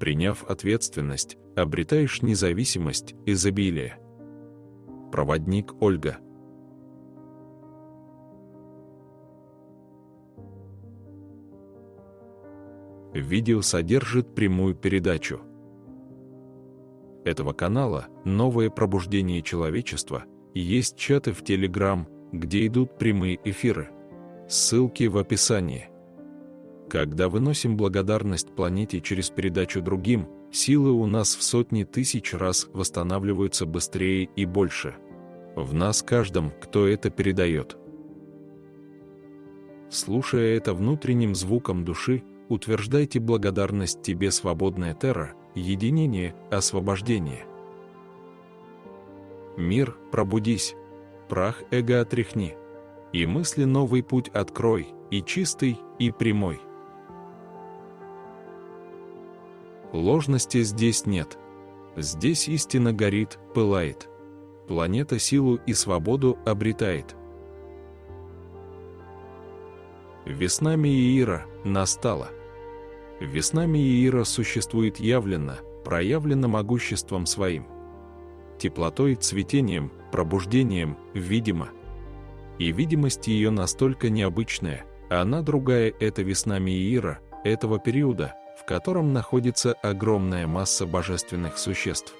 Приняв ответственность, обретаешь независимость, изобилие. Проводник Ольга. Видео содержит прямую передачу этого канала «Новое пробуждение человечества», и есть чаты в Telegram, где идут прямые эфиры. Ссылки в описании. Когда выносим благодарность планете через передачу другим, силы у нас в сотни тысяч раз восстанавливаются быстрее и больше. В нас каждом, кто это передает. Слушая это внутренним звуком души, утверждайте благодарность тебе, свободная Терра, единение, освобождение. Мир, пробудись, прах эго отряхни, и мысли новый путь открой, и чистый, и прямой. Ложности здесь нет. Здесь истина горит, пылает. Планета силу и свободу обретает. Весна Меира настала. Весна Меира существует явленно, проявлена могуществом своим. Теплотой, цветением, пробуждением, видимо. И видимость ее настолько необычная, а она другая — это весна Меира, этого периода, в котором находится огромная масса божественных существ.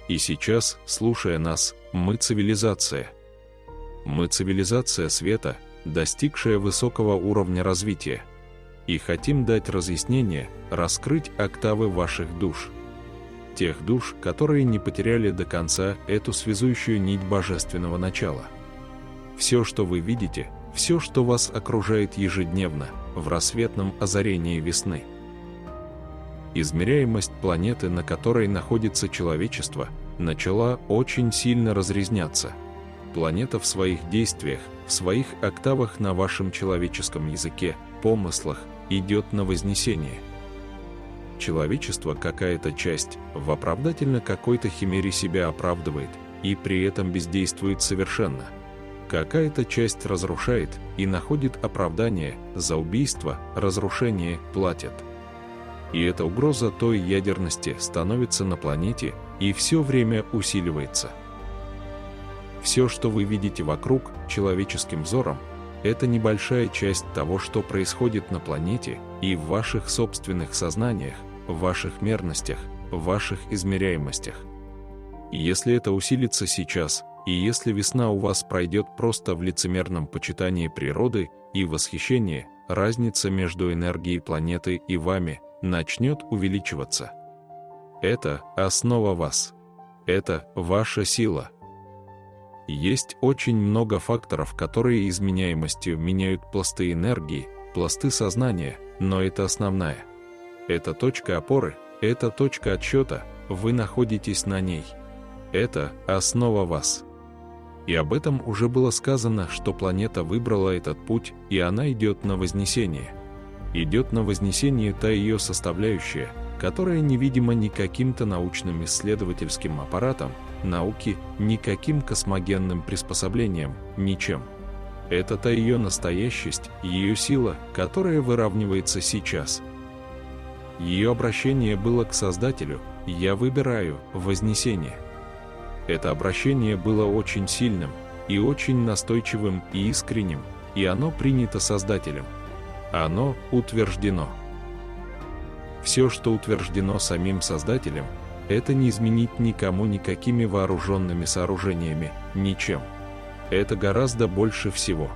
И сейчас, слушая нас, мы цивилизация. Мы цивилизация света, достигшая высокого уровня развития. И хотим дать разъяснение, раскрыть октавы ваших душ. Тех душ, которые не потеряли до конца эту связующую нить божественного начала. Все, что вы видите, все, что вас окружает ежедневно, в рассветном озарении весны. Измеряемость планеты, на которой находится человечество, начала очень сильно разрезняться. Планета в своих действиях, в своих октавах на вашем человеческом языке, помыслах, идет на вознесение. Человечество, какая-то часть, в оправдательно какой-то химере себя оправдывает, и при этом бездействует совершенно. Какая-то часть разрушает и находит оправдание, за убийство, разрушение платят. И эта угроза той ядерности становится на планете и все время усиливается. Все, что вы видите вокруг, человеческим взором, это небольшая часть того, что происходит на планете и в ваших собственных сознаниях, в ваших мерностях, в ваших измеряемостях. И если это усилится сейчас, и если весна у вас пройдет просто в лицемерном почитании природы и восхищении, разница между энергией планеты и вами начнет увеличиваться. Это основа вас. Это ваша сила. Есть очень много факторов, которые изменяемостью меняют пласты энергии, пласты сознания, но это основная. Это точка опоры, это точка отсчета, вы находитесь на ней. Это основа вас. И об этом уже было сказано, что планета выбрала этот путь, и она идет на вознесение. Идет на вознесение та ее составляющая, которая невидима ни каким-то научным исследовательским аппаратом, науки, никаким космогенным приспособлением, ничем. Это та ее настоящесть, ее сила, которая выравнивается сейчас. Ее обращение было к Создателю: «Я выбираю вознесение». Это обращение было очень сильным, и очень настойчивым и искренним, и оно принято Создателем. Оно утверждено. Все, что утверждено самим Создателем, это не изменить никому никакими вооруженными сооружениями, ничем. Это гораздо больше всего.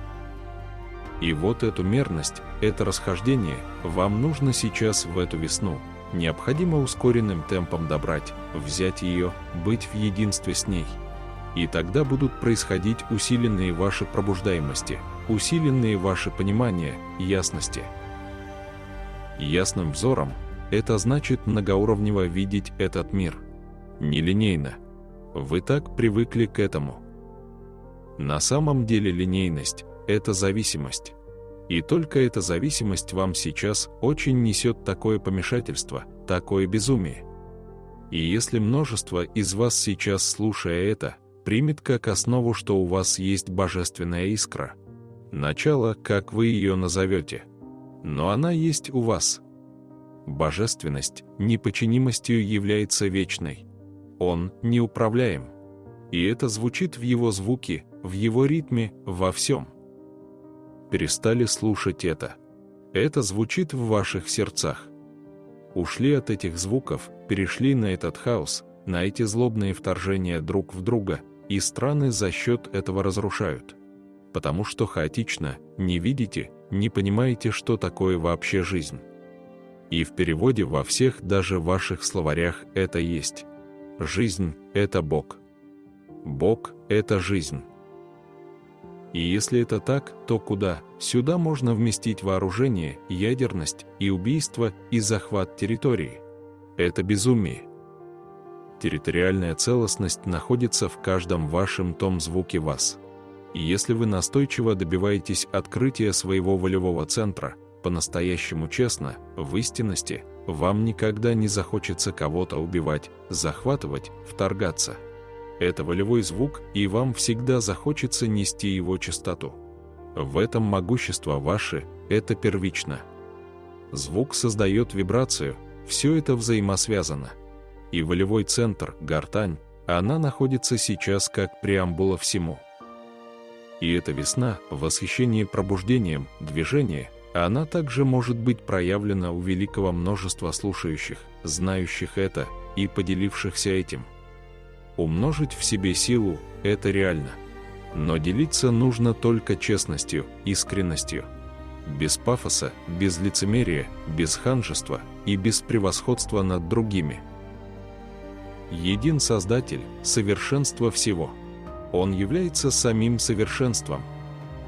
И вот эту мерность, это расхождение, вам нужно сейчас в эту весну, необходимо ускоренным темпом добрать, взять ее, быть в единстве с ней. И тогда будут происходить усиленные ваши пробуждаемости, усиленные ваши понимания, ясности. Ясным взором — это значит многоуровнево видеть этот мир. Нелинейно. Вы так привыкли к этому. На самом деле линейность — это зависимость. И только эта зависимость вам сейчас очень несет такое помешательство, такое безумие. И если множество из вас сейчас, слушая это, примет как основу, что у вас есть божественная искра, начало, как вы ее назовете, но она есть у вас. Божественность неподчинимостью является вечной. Он неуправляем. И это звучит в его звуке, в его ритме, во всем. Перестали слушать это. Это звучит в ваших сердцах. Ушли от этих звуков, перешли на этот хаос, на эти злобные вторжения друг в друга, и страны за счет этого разрушают. Потому что хаотично, не видите, не понимаете, что такое вообще жизнь. И в переводе во всех, даже ваших словарях, это есть. Жизнь – это Бог. Бог – это жизнь. И если это так, то куда? Сюда можно вместить вооружение, ядерность и убийство, и захват территории. Это безумие. Территориальная целостность находится в каждом вашем том звуке вас. И если вы настойчиво добиваетесь открытия своего волевого центра, по-настоящему честно, в истинности, вам никогда не захочется кого-то убивать, захватывать, вторгаться. Это волевой звук, и вам всегда захочется нести его чистоту. В этом могущество ваше, это первично. Звук создает вибрацию, все это взаимосвязано. И волевой центр, гортань, она находится сейчас как преамбула всему. И эта весна, восхищение пробуждением, движение, она также может быть проявлена у великого множества слушающих, знающих это и поделившихся этим. Умножить в себе силу – это реально. Но делиться нужно только честностью, искренностью. Без пафоса, без лицемерия, без ханжества и без превосходства над другими. Един Создатель – совершенство всего. Он является самим совершенством.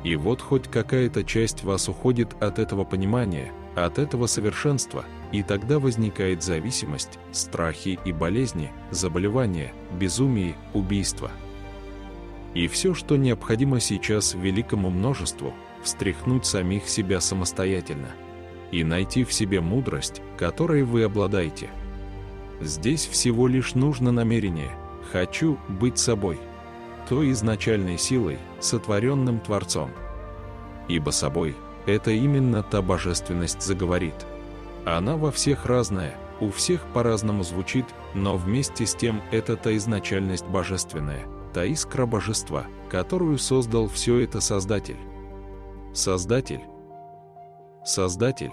И вот хоть какая-то часть вас уходит от этого понимания, от этого совершенства, и тогда возникает зависимость, страхи и болезни, заболевания, безумие, убийства. И все, что необходимо сейчас великому множеству, встряхнуть самих себя самостоятельно и найти в себе мудрость, которой вы обладаете. Здесь всего лишь нужно намерение «хочу быть собой», той изначальной силой, сотворенным Творцом. Ибо собой – это именно та божественность заговорит. Она во всех разная, у всех по-разному звучит, но вместе с тем это та изначальность божественная, та искра божества, которую создал все это Создатель. Создатель. Создатель.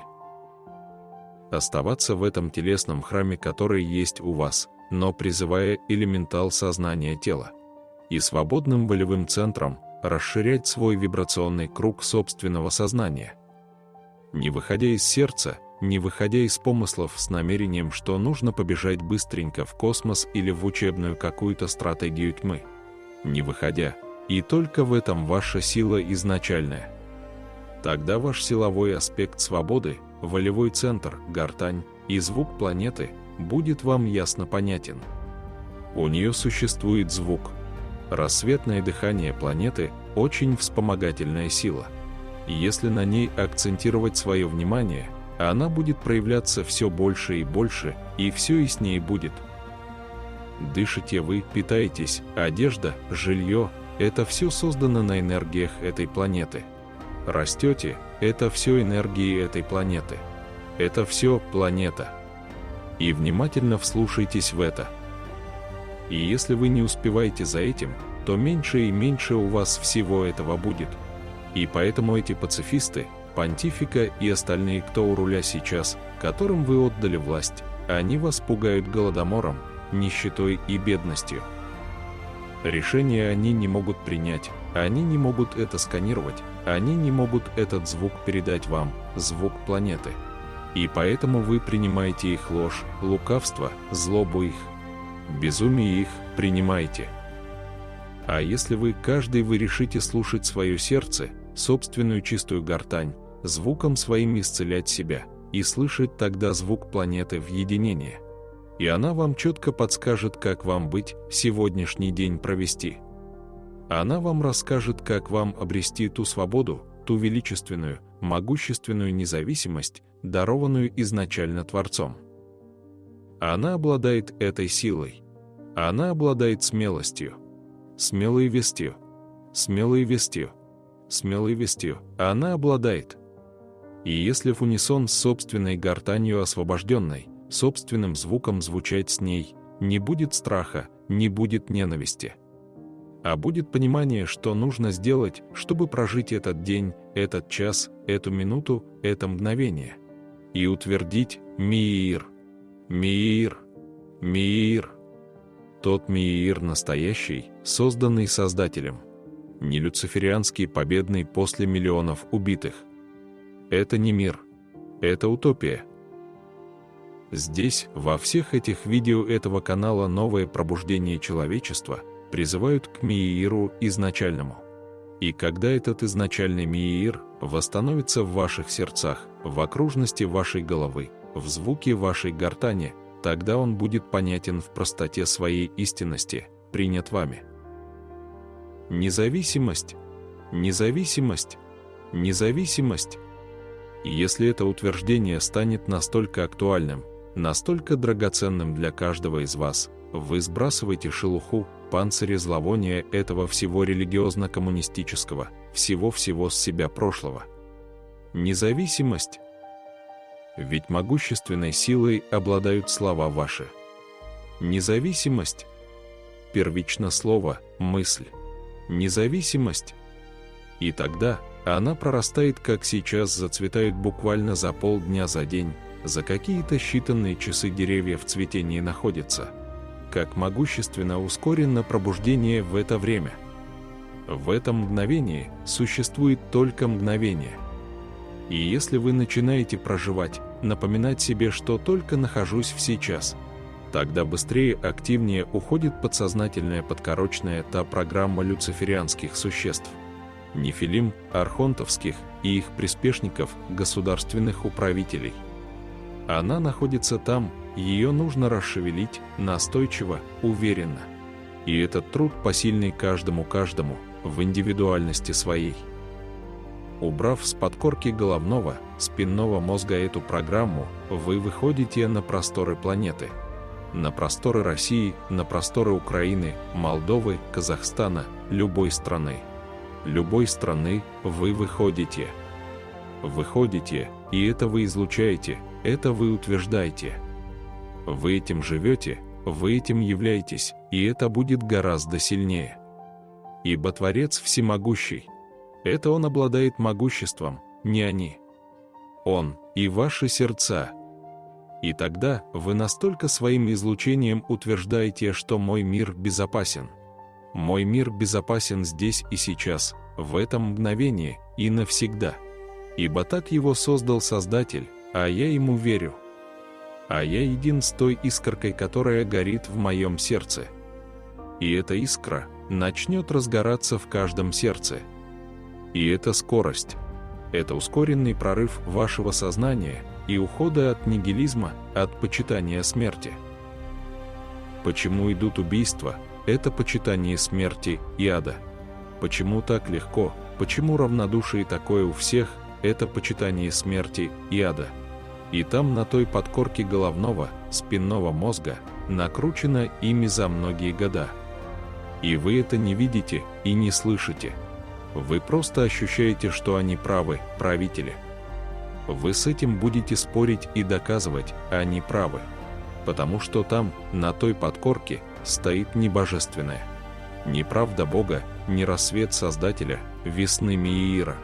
Оставаться в этом телесном храме, который есть у вас, но призывая элементал сознания тела. И свободным волевым центром расширять свой вибрационный круг собственного сознания. Не выходя из сердца, не выходя из помыслов с намерением, что нужно побежать быстренько в космос или в учебную какую-то стратегию тьмы. Не выходя, и только в этом ваша сила изначальная. Тогда ваш силовой аспект свободы, волевой центр, гортань и звук планеты будет вам ясно понятен. У нее существует звук. Рассветное дыхание планеты – очень вспомогательная сила. И если на ней акцентировать свое внимание, она будет проявляться все больше и больше, и все яснее будет. Дышите вы, питаетесь, одежда, жилье – это все создано на энергиях этой планеты. Растете – это все энергии этой планеты. Это все планета. И внимательно вслушайтесь в это. И если вы не успеваете за этим, то меньше и меньше у вас всего этого будет. И поэтому эти пацифисты, понтифика и остальные, кто у руля сейчас, которым вы отдали власть, они вас пугают голодомором, нищетой и бедностью. Решения они не могут принять, они не могут это сканировать, они не могут этот звук передать вам, звук планеты. И поэтому вы принимаете их ложь, лукавство, злобу их. Безумие их принимайте. А если вы решите слушать свое сердце, собственную чистую гортань, звуком своим исцелять себя и слышать тогда звук планеты в единении. И она вам четко подскажет, как вам быть, сегодняшний день провести. Она вам расскажет, как вам обрести ту свободу, ту величественную, могущественную независимость, дарованную изначально Творцом. Она обладает этой силой. Она обладает смелостью. Смелой вестью. Смелой вестью. Смелой вестью. Она обладает. И если в унисон с собственной гортанью освобожденной, собственным звуком звучать с ней, не будет страха, не будет ненависти. А будет понимание, что нужно сделать, чтобы прожить этот день, этот час, эту минуту, это мгновение. И утвердить «Мир, мир, мир». Тот мир настоящий, созданный Создателем. Не люциферианский победный после миллионов убитых. Это не мир. Это утопия. Здесь, во всех этих видео этого канала «Новое пробуждение человечества» призывают к мииру изначальному. И когда этот изначальный миир восстановится в ваших сердцах, в окружности вашей головы, в звуке вашей гортани, тогда он будет понятен в простоте своей истинности, принят вами. Независимость, независимость, независимость. И если это утверждение станет настолько актуальным, настолько драгоценным для каждого из вас, вы сбрасываете шелуху, панцири зловония этого всего религиозно-коммунистического, всего-всего с себя прошлого. Независимость. Ведь могущественной силой обладают слова ваши. Независимость. Первично слово, мысль. Независимость. И тогда она прорастает, как сейчас зацветают буквально за полдня, за день, за какие-то считанные часы деревья в цветении находятся. Как могущественно ускорено пробуждение в это время. В этом мгновении существует только мгновение. И если вы начинаете проживать, напоминать себе, что только нахожусь в сейчас, тогда быстрее, активнее уходит подсознательная подкорочная та программа люциферианских существ, нефилим, архонтовских и их приспешников, государственных управителей. Она находится там, ее нужно расшевелить, настойчиво, уверенно. И этот труд посильный каждому в индивидуальности своей. Убрав с подкорки головного, спинного мозга эту программу, вы выходите на просторы планеты. На просторы России, на просторы Украины, Молдовы, Казахстана, любой страны. Любой страны вы выходите. Выходите, и это вы излучаете, это вы утверждаете. Вы этим живете, вы этим являетесь, и это будет гораздо сильнее. Ибо Творец всемогущий. Это Он обладает могуществом, не они. Он и ваши сердца. И тогда вы настолько своим излучением утверждаете, что мой мир безопасен. Мой мир безопасен здесь и сейчас, в этом мгновении и навсегда. Ибо так его создал Создатель, а я ему верю. А я един с той искоркой, которая горит в моем сердце. И эта искра начнет разгораться в каждом сердце. И это скорость. Это ускоренный прорыв вашего сознания и ухода от нигилизма, от почитания смерти. Почему идут убийства? Это почитание смерти и ада. Почему так легко? Почему равнодушие такое у всех? Это почитание смерти и ада. И там на той подкорке головного, спинного мозга накручено ими за многие года. И вы это не видите и не слышите. Вы просто ощущаете, что они правы, правители. Вы с этим будете спорить и доказывать, они правы. Потому что там, на той подкорке, стоит не божественное. Не правда Бога, не рассвет Создателя, весны Миира.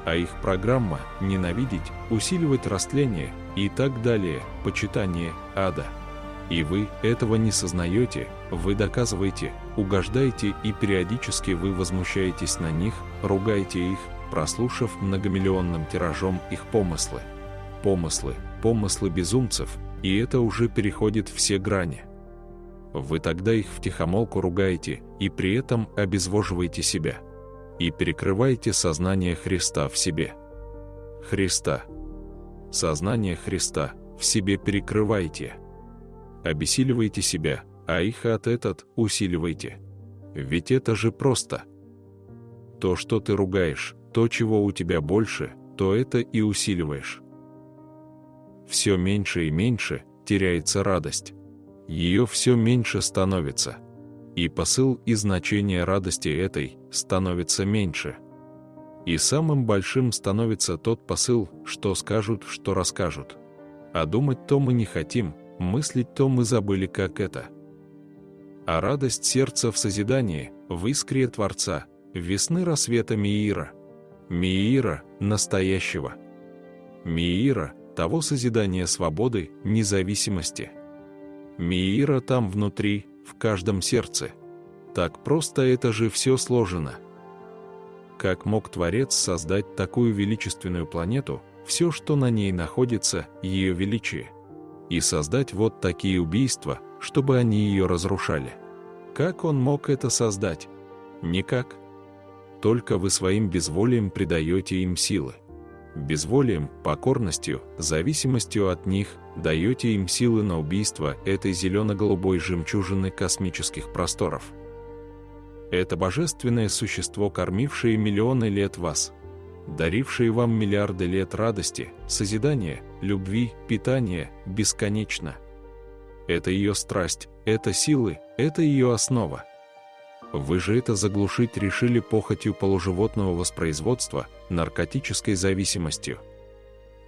А их программа – ненавидеть, усиливать растление и так далее, почитание ада. И вы этого не сознаете, вы доказываете, угождаете, и периодически вы возмущаетесь на них, ругаете их, прослушав многомиллионным тиражом их помыслы. Помыслы безумцев, и это уже переходит все грани. Вы тогда их втихомолку ругаете, и при этом обезвоживаете себя. И перекрываете сознание Христа в себе. Христа. Сознание Христа в себе перекрываете. Обессиливаете себя, а их от этот усиливаете. Ведь это же просто. То, что ты ругаешь, то, чего у тебя больше, то это и усиливаешь. Все меньше и меньше теряется радость. Ее все меньше становится. И посыл и значение радости этой становится меньше. И самым большим становится тот посыл, что скажут, что расскажут. А думать то мы не хотим, мыслить то мы забыли, как это. А радость сердца в созидании, в искре Творца, весны рассвета Меира. Меира настоящего. Меира того созидания свободы, независимости. Меира там внутри, в каждом сердце. Так просто это же все сложено. Как мог Творец создать такую величественную планету, все, что на ней находится, ее величие, и создать вот такие убийства, чтобы они ее разрушали? Как он мог это создать? Никак. Только вы своим безволием придаете им силы. Безволием, покорностью, зависимостью от них даете им силы на убийство этой зелено-голубой жемчужины космических просторов. Это божественное существо, кормившее миллионы лет вас, дарившее вам миллиарды лет радости, созидания, любви, питания, бесконечно. Это ее страсть, это силы, это ее основа. Вы же это заглушить решили похотью полуживотного воспроизводства, наркотической зависимостью.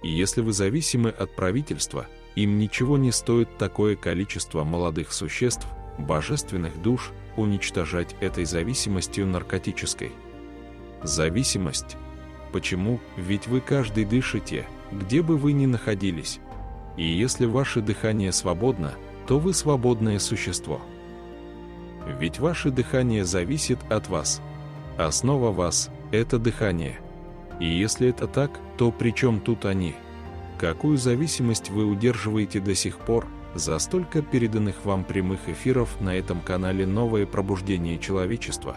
И если вы зависимы от правительства, им ничего не стоит такое количество молодых существ, божественных душ, уничтожать этой зависимостью наркотической. Зависимость. Почему? Ведь вы каждый дышите, где бы вы ни находились. И если ваше дыхание свободно, то вы свободное существо. Ведь ваше дыхание зависит от вас. Основа вас – это дыхание. И если это так, то при чем тут они? Какую зависимость вы удерживаете до сих пор, за столько переданных вам прямых эфиров на этом канале «Новое пробуждение человечества»?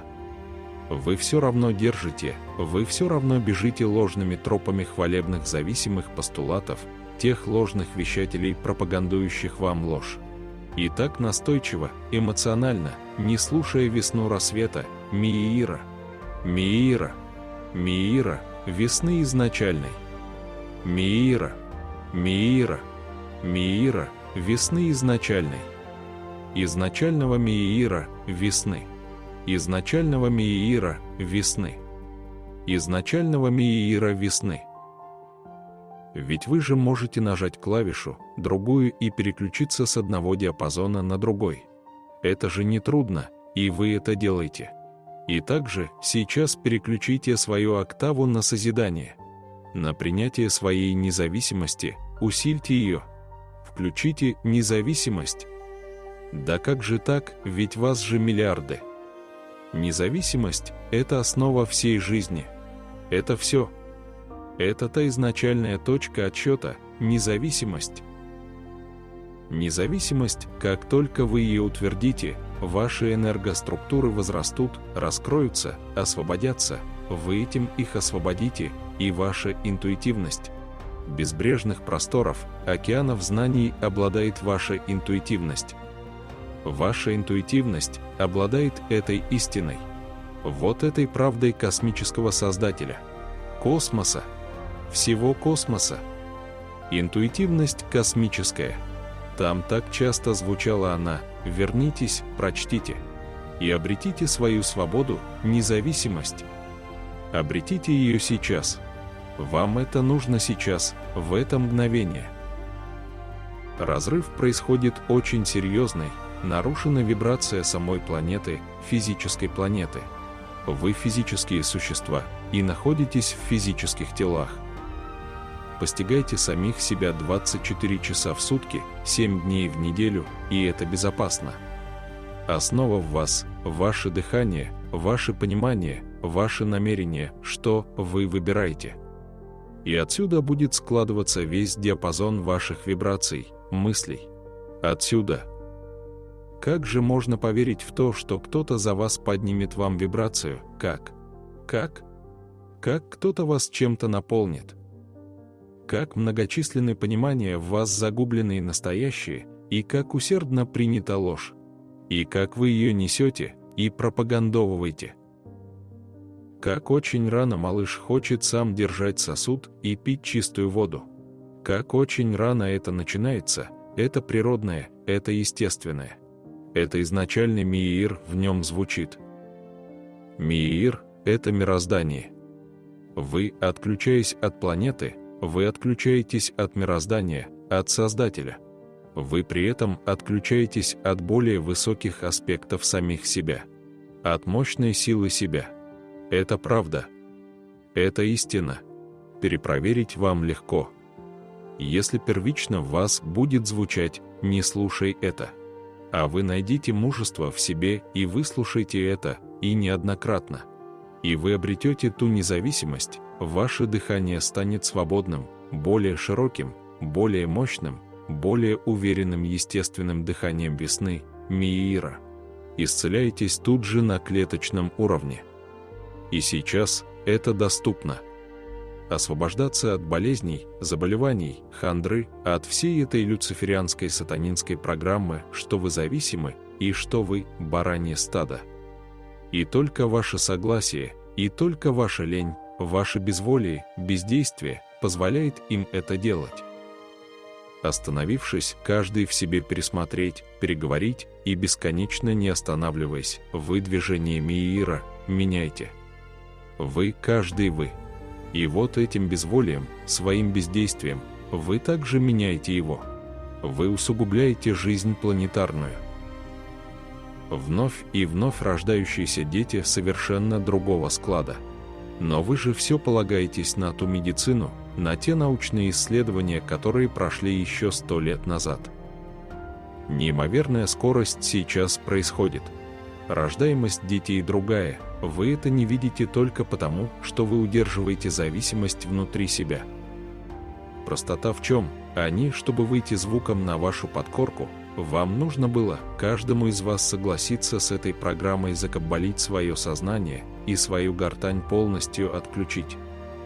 Вы все равно держите, вы все равно бежите ложными тропами хвалебных зависимых постулатов, тех ложных вещателей, пропагандующих вам ложь. И так настойчиво, эмоционально, не слушая весну рассвета, Меира. Меира. Меира, весны изначальной. Меира. Меира. Меира, весны изначальной. Изначального Меира, весны. Изначального Меира, весны. Изначального Меира, весны. Ведь вы же можете нажать клавишу, другую и переключиться с одного диапазона на другой. Это же не трудно, и вы это делаете. И также сейчас переключите свою октаву на созидание. На принятие своей независимости, усильте ее. Включите независимость. Да как же так, ведь вас же миллиарды. Независимость – это основа всей жизни. Это все. Это та изначальная точка отсчета, независимость. Независимость, как только вы ее утвердите, ваши энергоструктуры возрастут, раскроются, освободятся, вы этим их освободите, и ваша интуитивность. Безбрежных просторов, океанов знаний обладает ваша интуитивность. Ваша интуитивность обладает этой истиной. Вот этой правдой космического Создателя. Космоса. Всего космоса. Интуитивность космическая. Там так часто звучала она: вернитесь, прочтите. И обретите свою свободу, независимость. Обретите ее сейчас. Вам это нужно сейчас, в это мгновение. Разрыв происходит очень серьезный, нарушена вибрация самой планеты, физической планеты. Вы физические существа и находитесь в физических телах. Постигайте самих себя 24 часа в сутки, 7 дней в неделю, и это безопасно. Основа в вас, ваше дыхание, ваше понимание, ваше намерение, что вы выбираете. И отсюда будет складываться весь диапазон ваших вибраций, мыслей. Отсюда. Как же можно поверить в то, что кто-то за вас поднимет вам вибрацию? Как? Как кто-то вас чем-то наполнит? Как многочисленны понимания в вас загубленные настоящие, и как усердно принята ложь, и как вы ее несете и пропагандовываете. Как очень рано малыш хочет сам держать сосуд и пить чистую воду. Как очень рано это начинается, это природное, это естественное. Это изначальный Меир в нем звучит. Меир – это мироздание. Вы, отключаясь от планеты, вы отключаетесь от мироздания, от Создателя. Вы при этом отключаетесь от более высоких аспектов самих себя, от мощной силы себя. Это правда. Это истина. Перепроверить вам легко. Если первично в вас будет звучать «не слушай это», а вы найдите мужество в себе и выслушайте это, и неоднократно, и вы обретете ту независимость, ваше дыхание станет свободным, более широким, более мощным, более уверенным естественным дыханием весны, Миира. Исцеляетесь тут же на клеточном уровне. И сейчас это доступно. Освобождаться от болезней, заболеваний, хандры, от всей этой люциферианской сатанинской программы, что вы зависимы и что вы баранье стадо. И только ваше согласие, и только ваша лень, ваше безволие, бездействие позволяет им это делать. Остановившись, каждый в себе пересмотреть, переговорить и бесконечно не останавливаясь, вы движение Миира меняйте. Вы, каждый вы. И вот этим безволием, своим бездействием, вы также меняете его. Вы усугубляете жизнь планетарную. Вновь и вновь рождающиеся дети совершенно другого склада. Но вы же все полагаетесь на ту медицину, на те научные исследования, которые прошли еще 100 лет назад. Неимоверная скорость сейчас происходит. Рождаемость детей другая, вы это не видите только потому, что вы удерживаете зависимость внутри себя. Простота в чем? Они, чтобы выйти звуком на вашу подкорку, вам нужно было, каждому из вас, согласиться с этой программой, закабалить свое сознание и свою гортань полностью отключить.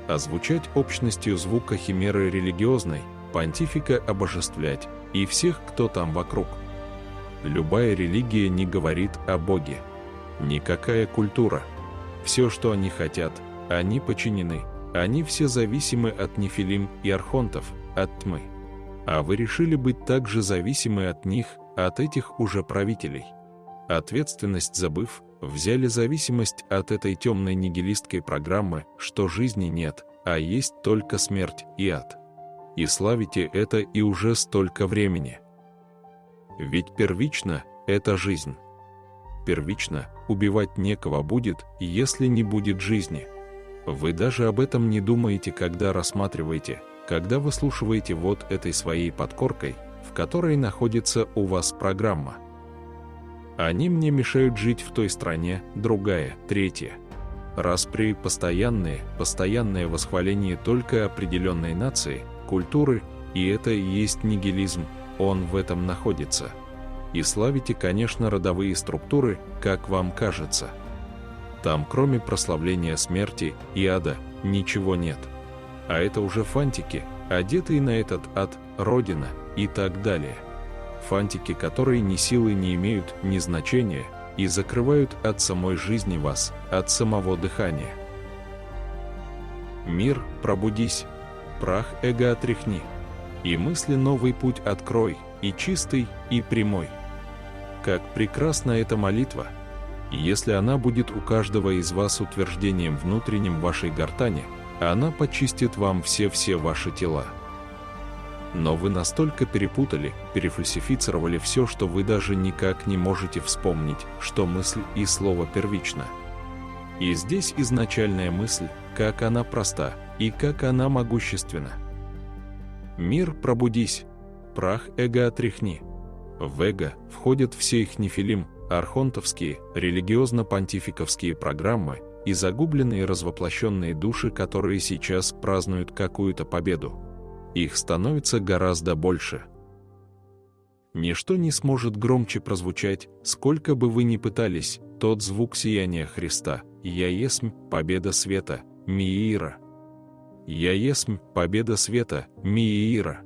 Озвучать общностью звука химеры религиозной, понтифика обожествлять и всех, кто там вокруг. Любая религия не говорит о Боге. Никакая культура. Все, что они хотят, они подчинены. Они все зависимы от нефилим и архонтов, от тьмы. А вы решили быть также зависимы от них, от этих уже правителей. Ответственность забыв, взяли зависимость от этой темной нигилистской программы, что жизни нет, а есть только смерть и ад. И славите это и уже столько времени. Ведь первично – это жизнь. Первично убивать некого будет, если не будет жизни. Вы даже об этом не думаете, когда рассматриваете, когда выслушиваете вот этой своей подкоркой, в которой находится у вас программа. Они мне мешают жить в той стране, другая, третья. Распри постоянное восхваление только определенной нации, культуры, и это и есть нигилизм, он в этом находится. И славите, конечно, родовые структуры, как вам кажется. Там, кроме прославления смерти и ада, ничего нет. А это уже фантики, одетые на этот ад, родина и так далее. Фантики, которые ни силы не имеют, ни значения, и закрывают от самой жизни вас, от самого дыхания. Мир, пробудись, прах эго отряхни, и мысли новый путь открой, и чистый, и прямой. Как прекрасна эта молитва! Если она будет у каждого из вас утверждением внутренним вашей гортани, она почистит вам все ваши тела. Но вы настолько перепутали, перефальсифицировали все, что вы даже никак не можете вспомнить, что мысль и слово первично. И здесь изначальная мысль, как она проста и как она могущественна. Мир, пробудись, прах эго отряхни. В эго входят все их нефилим, архонтовские, религиозно-понтификовские программы и загубленные развоплощенные души, которые сейчас празднуют какую-то победу. Их становится гораздо больше. Ничто не сможет громче прозвучать, сколько бы вы ни пытались, тот звук сияния Христа. Я есмь, победа света, Миира. Я есмь, победа света, Миира.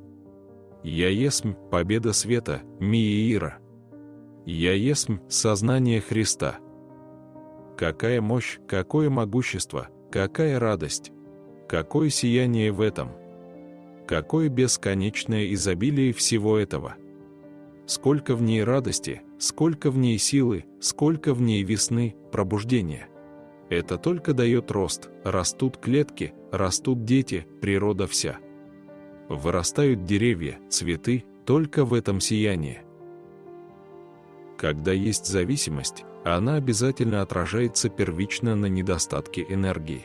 Я есмь, победа света, Миира. Я есмь, сознание Христа. Какая мощь, какое могущество, какая радость, какое сияние в этом. Какое бесконечное изобилие всего этого! Сколько в ней радости, сколько в ней силы, сколько в ней весны, пробуждения! Это только дает рост, растут клетки, растут дети, природа вся. Вырастают деревья, цветы, только в этом сиянии. Когда есть зависимость, она обязательно отражается первично на недостатке энергии.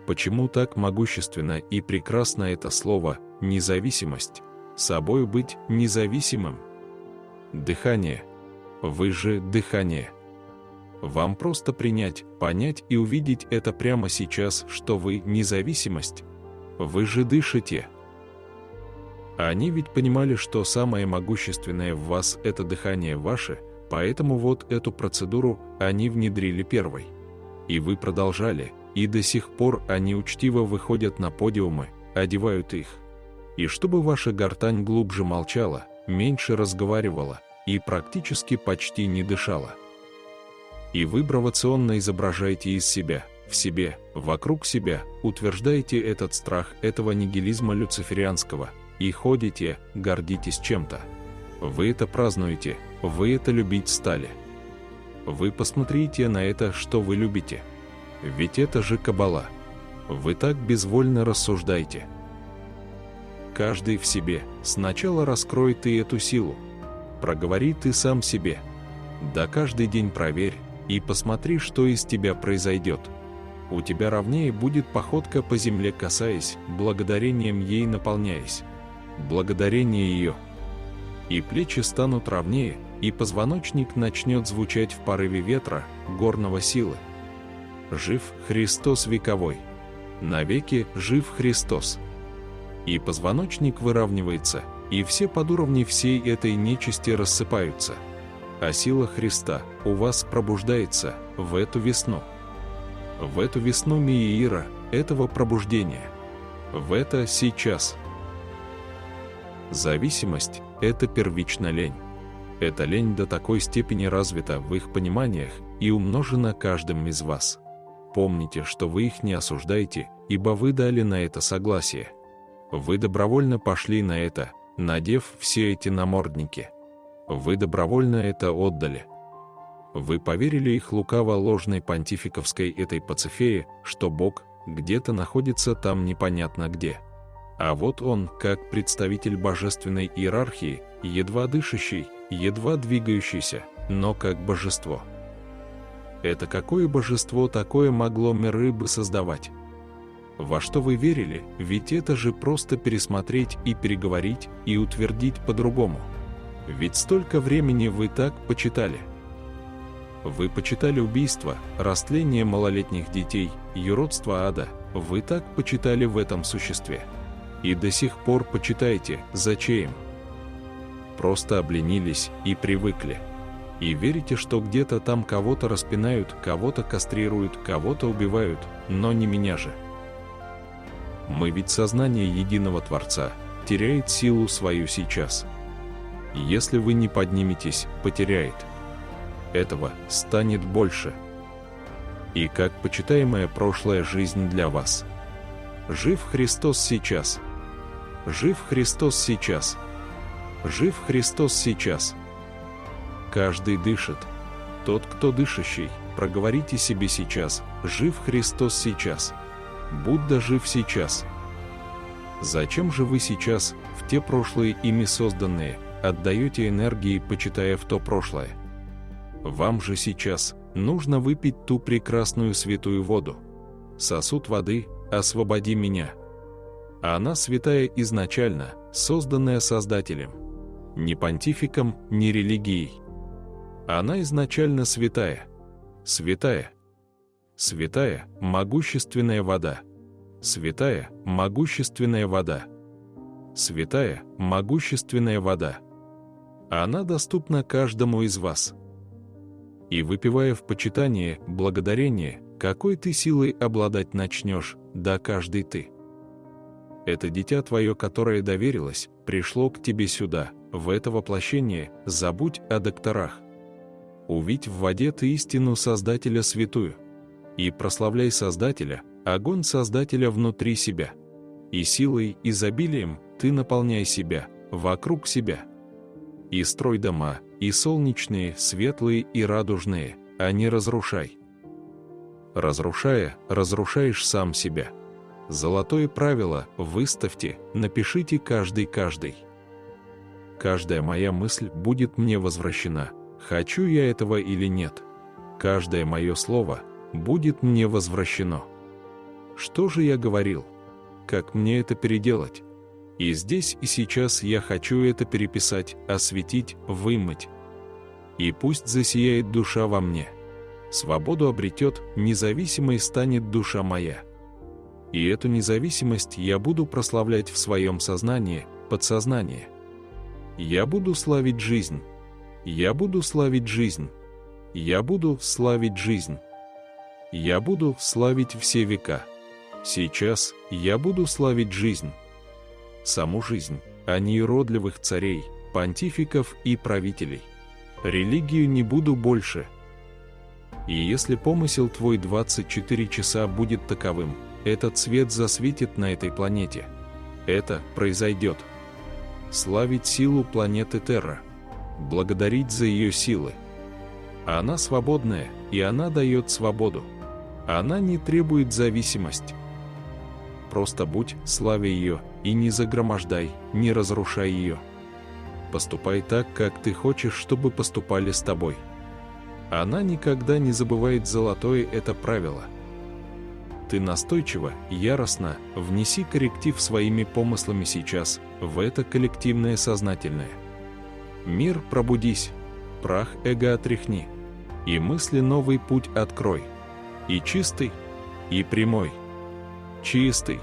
Почему так могущественно и прекрасно это слово «независимость», собою быть независимым? Дыхание. Вы же дыхание. Вам просто принять, понять и увидеть это прямо сейчас, что вы независимость. Вы же дышите. Они ведь понимали, что самое могущественное в вас – это дыхание ваше, поэтому вот эту процедуру они внедрили первой. И вы продолжали, и до сих пор они учтиво выходят на подиумы, одевают их. И чтобы ваша гортань глубже молчала, меньше разговаривала и практически почти не дышала. И вы провокационно изображаете из себя, в себе, вокруг себя, утверждаете этот страх этого нигилизма люциферианского, и ходите, гордитесь чем-то. Вы это празднуете, вы это любить стали. Вы посмотрите на это, что вы любите. Ведь это же каббала. Вы так безвольно рассуждаете. Каждый в себе сначала раскрой ты эту силу. Проговори ты сам себе. Да каждый день проверь и посмотри, что из тебя произойдет. У тебя ровнее будет походка по земле, касаясь, благодарением ей наполняясь. Благодарение ее. И плечи станут ровнее, и позвоночник начнет звучать в порыве ветра, горного силы. Жив Христос вековой. Навеки жив Христос. И позвоночник выравнивается, и все подуровни всей этой нечисти рассыпаются. А сила Христа у вас пробуждается в эту весну. В эту весну Миира, этого пробуждения. В это сейчас. Зависимость – это первично лень. Эта лень до такой степени развита в их пониманиях и умножена каждым из вас. Помните, что вы их не осуждаете, ибо вы дали на это согласие. Вы добровольно пошли на это, надев все эти намордники. Вы добровольно это отдали. Вы поверили их лукаво-ложной понтификовской этой пацифее, что Бог где-то находится там непонятно где. А вот Он, как представитель божественной иерархии, едва дышащий, едва двигающийся, но как божество. Это какое божество такое могло миры бы создавать? Во что вы верили, ведь это же просто пересмотреть и переговорить, и утвердить по-другому. Ведь столько времени вы так почитали. Вы почитали убийство, растление малолетних детей, юродство ада, вы так почитали в этом существе. И до сих пор почитаете, зачем? Просто обленились и привыкли. И верите, что где-то там кого-то распинают, кого-то кастрируют, кого-то убивают, но не меня же. Мы ведь сознание единого Творца теряет силу свою сейчас. Если вы не подниметесь, потеряет. Этого станет больше. И как почитаемая прошлая жизнь для вас. Жив Христос сейчас. Жив Христос сейчас. Жив Христос сейчас. Каждый дышит. Тот, кто дышащий, проговорите себе сейчас, жив Христос сейчас. Будда жив сейчас. Зачем же вы сейчас, в те прошлые ими созданные, отдаете энергии, почитая в то прошлое? Вам же сейчас нужно выпить ту прекрасную святую воду. Сосуд воды, освободи меня. Она святая изначально, созданная Создателем. Ни понтификом, ни религией. Она изначально святая. Святая. Святая, могущественная вода. Святая, могущественная вода. Святая, могущественная вода. Она доступна каждому из вас. И выпивая в почитание, благодарение, какой ты силой обладать начнешь, да каждый ты. Это дитя твое, которое доверилось, пришло к тебе сюда, в это воплощение, забудь о докторах. Увидь в воде ты истину Создателя святую. И прославляй Создателя, огонь Создателя внутри себя. И силой, изобилием ты наполняй себя, вокруг себя. И строй дома, и солнечные, светлые и радужные, а не разрушай. Разрушая, разрушаешь сам себя. Золотое правило выставьте, напишите каждый. Каждая моя мысль будет мне возвращена, хочу я этого или нет. Каждое мое слово будет мне возвращено. Что же я говорил? Как мне это переделать? И здесь и сейчас я хочу это переписать, осветить, вымыть. И пусть засияет душа во мне. Свободу обретет, независимой станет душа моя. И эту независимость я буду прославлять в своем сознании, подсознании. Я буду славить жизнь. Я буду славить жизнь. Я буду славить жизнь. Я буду славить все века. Сейчас я буду славить жизнь. Саму жизнь, а не уродливых царей, понтификов и правителей. Религию не буду больше. И если помысел твой 24 часа будет таковым, этот свет засветит на этой планете. Это произойдет. Славить силу планеты Терра. Благодарить за ее силы. Она свободная, и она дает свободу. Она не требует зависимость. Просто будь, славя ее, и не загромождай, не разрушай ее. Поступай так, как ты хочешь, чтобы поступали с тобой. Она никогда не забывает золотое это правило. Ты настойчиво, яростно внеси корректив своими помыслами сейчас в это коллективное сознательное. Мир, пробудись, прах эго отряхни, и мысли новый путь открой. И чистый, и прямой. Чистый,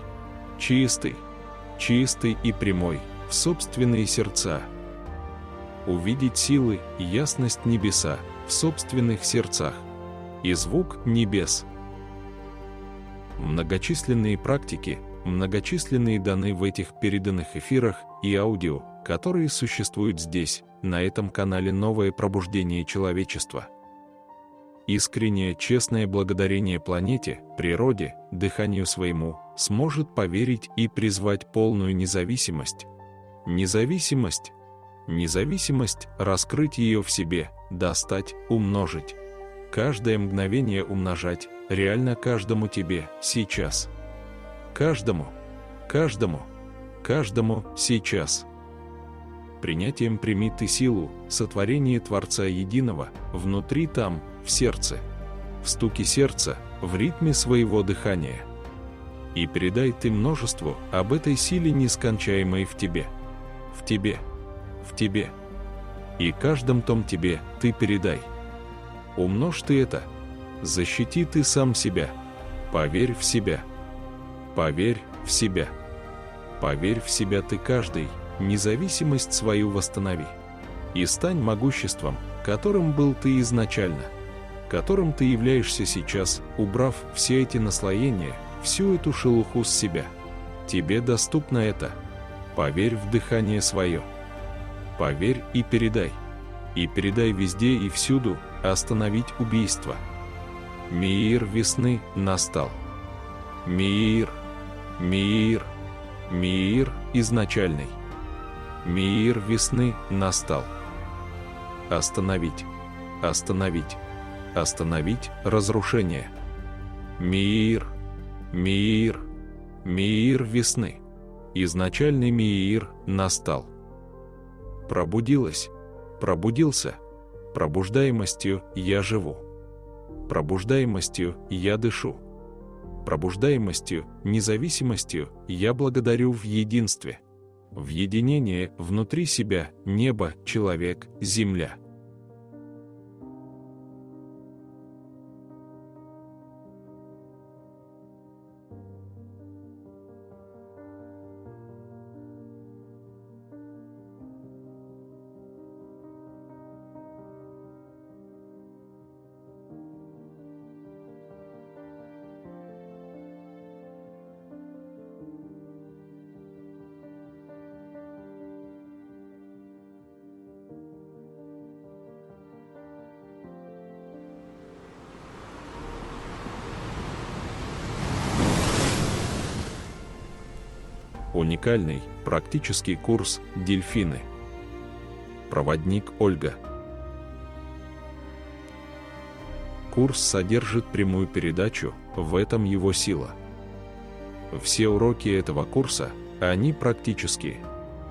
чистый, чистый и прямой в собственные сердца. Увидеть силы и ясность небеса в собственных сердцах. И звук небес. Многочисленные практики, многочисленные даны в этих переданных эфирах и аудио, которые существуют здесь, на этом канале «Новое пробуждение человечества». Искреннее, честное благодарение планете, природе, дыханию своему, сможет поверить и призвать полную независимость. Независимость. Независимость, раскрыть ее в себе, достать, умножить. Каждое мгновение умножать, реально каждому тебе, сейчас. Каждому, каждому, каждому, сейчас. Принятием прими ты силу, сотворение Творца Единого, внутри там, в сердце, в стуке сердца, в ритме своего дыхания. И передай ты множеству об этой силе нескончаемой в тебе, в тебе, в тебе. И каждом том тебе ты передай. Умножь ты это, защити ты сам себя, поверь в себя, поверь в себя, поверь в себя ты каждый, независимость свою восстанови. И стань могуществом, которым был ты изначально, которым ты являешься сейчас, убрав все эти наслоения, всю эту шелуху с себя. Тебе доступно это. Поверь в дыхание свое. Поверь и передай. И передай везде и всюду, остановить убийство. Мир весны настал. Мир, мир, мир изначальный. Мир весны настал. Остановить, остановить, остановить разрушение. Мир, мир, мир весны. Изначальный мир настал. Пробудилась, пробудился. Пробуждаемостью я живу. Пробуждаемостью я дышу. Пробуждаемостью, независимостью я благодарю в единстве. В единении внутри себя небо, человек, земля. Уникальный, практический курс «Дельфины». Проводник Ольга. Курс содержит прямую передачу, в этом его сила. Все уроки этого курса, они практические.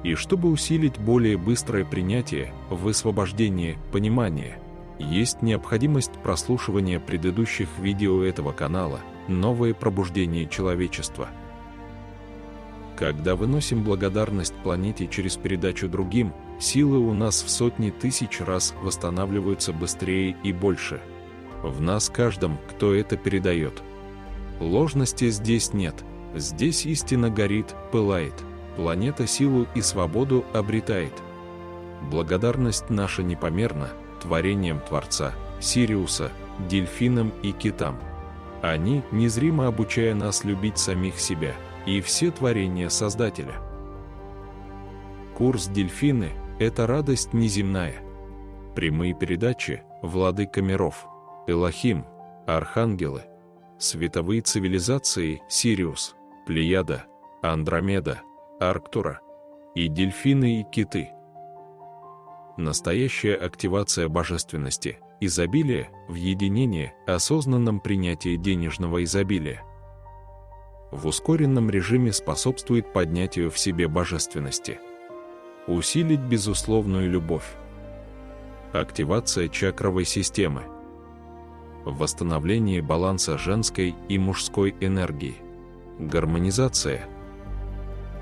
И чтобы усилить более быстрое принятие, высвобождение, понимание, есть необходимость прослушивания предыдущих видео этого канала «Новое пробуждение человечества». Когда выносим благодарность планете через передачу другим, силы у нас в сотни тысяч раз восстанавливаются быстрее и больше. В нас каждом, кто это передает. Ложности здесь нет, здесь истина горит, пылает, планета силу и свободу обретает. Благодарность наша непомерна творением Творца, Сириуса, дельфинам и китам. Они, незримо обучая нас любить самих себя и все творения Создателя. Курс «Дельфины» — это радость неземная. Прямые передачи — Владыка миров, Элохим, архангелы, световые цивилизации Сириус, Плеяда, Андромеда, Арктура и дельфины и киты. Настоящая активация божественности, изобилия, в единении, осознанном принятии денежного изобилия. В ускоренном режиме способствует поднятию в себе божественности. Усилить безусловную любовь. Активация чакровой системы. Восстановление баланса женской и мужской энергии. Гармонизация.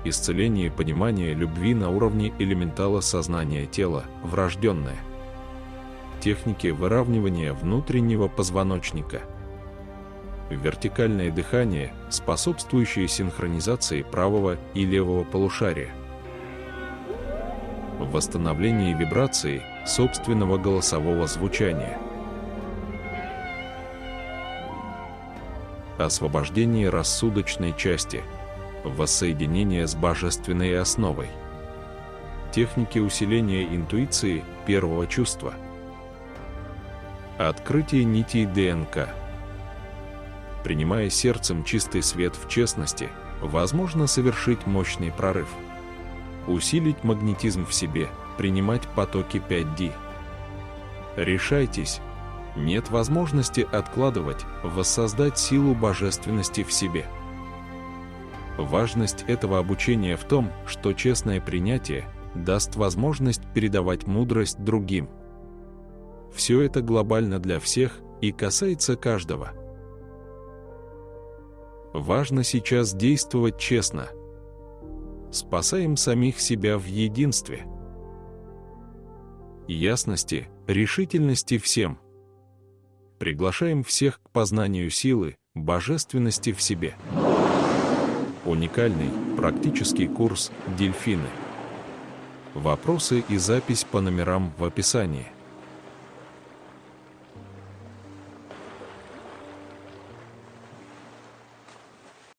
Исцеление понимания любви на уровне элементала сознания тела, врожденное. Техники выравнивания внутреннего позвоночника. Вертикальное дыхание, способствующее синхронизации правого и левого полушария. Восстановление вибрации собственного голосового звучания. Освобождение рассудочной части. Воссоединение с божественной основой. Техники усиления интуиции первого чувства. Открытие нитей ДНК. Принимая сердцем чистый свет в честности, возможно совершить мощный прорыв. Усилить магнетизм в себе, принимать потоки 5D. Решайтесь. Нет возможности откладывать, воссоздать силу божественности в себе. Важность этого обучения в том, что честное принятие даст возможность передавать мудрость другим. Все это глобально для всех и касается каждого. Важно сейчас действовать честно. Спасаем самих себя в единстве. Ясности, решительности всем. Приглашаем всех к познанию силы, божественности в себе. Уникальный, практический курс «Дельфины». Вопросы и запись по номерам в описании.